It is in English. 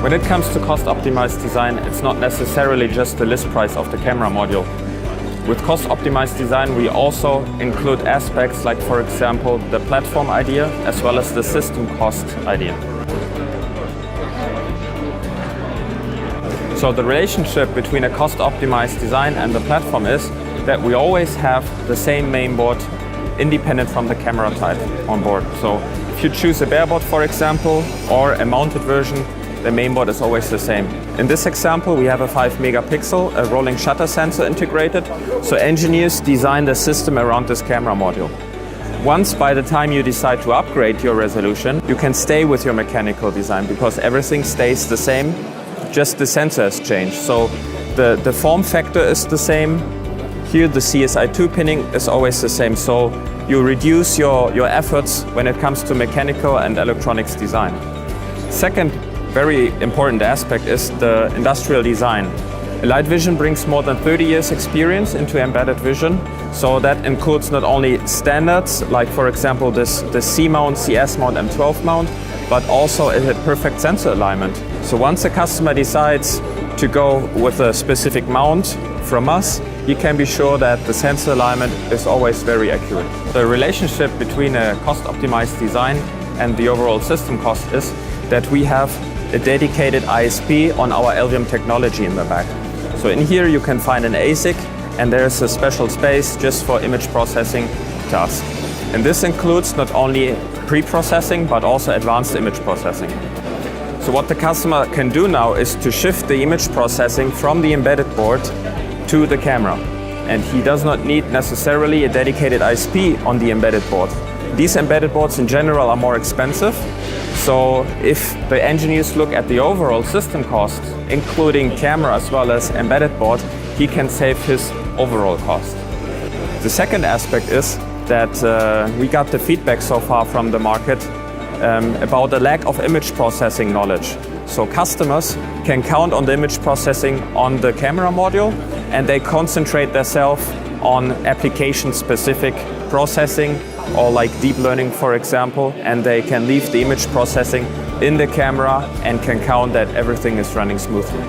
When it comes to cost-optimized design, it's not necessarily just the list price of the camera module. With cost-optimized design, we also include aspects like, for example, the platform idea as well as the system cost idea. So the relationship between a cost-optimized design and the platform is that we always have the same mainboard independent from the camera type on board. So if you choose a bareboard, for example, or a mounted version, the mainboard is always the same. In this example, we have a 5 megapixel, a rolling shutter sensor integrated. So engineers design the system around this camera module. Once, by the time you decide to upgrade your resolution, you can stay with your mechanical design because everything stays the same, just the sensor has changed. So the form factor is the same. Here the CSI2 pinning is always the same. So you reduce your efforts when it comes to mechanical and electronics design. Second very important aspect is the industrial design. Light Vision brings more than 30 years experience into embedded vision. So that includes not only standards, like for example the C-mount, CS-mount, M12 mount, but also a perfect sensor alignment. So once a customer decides to go with a specific mount from us, you can be sure that the sensor alignment is always very accurate. The relationship between a cost-optimized design and the overall system cost is that we have a dedicated ISP on our Alvium technology in the back. So in here you can find an ASIC, and there is a special space just for image processing tasks. And this includes not only pre-processing but also advanced image processing. So what the customer can do now is to shift the image processing from the embedded board to the camera. And he does not need necessarily a dedicated ISP on the embedded board. These embedded boards in general are more expensive. So if the engineers look at the overall system cost, including camera as well as embedded board, he can save his overall cost. The second aspect is that we got the feedback so far from the market about the lack of image processing knowledge. So customers can count on the image processing on the camera module, and they concentrate themselves on application-specific processing, or like deep learning, for example, and they can leave the image processing in the camera and can count that everything is running smoothly.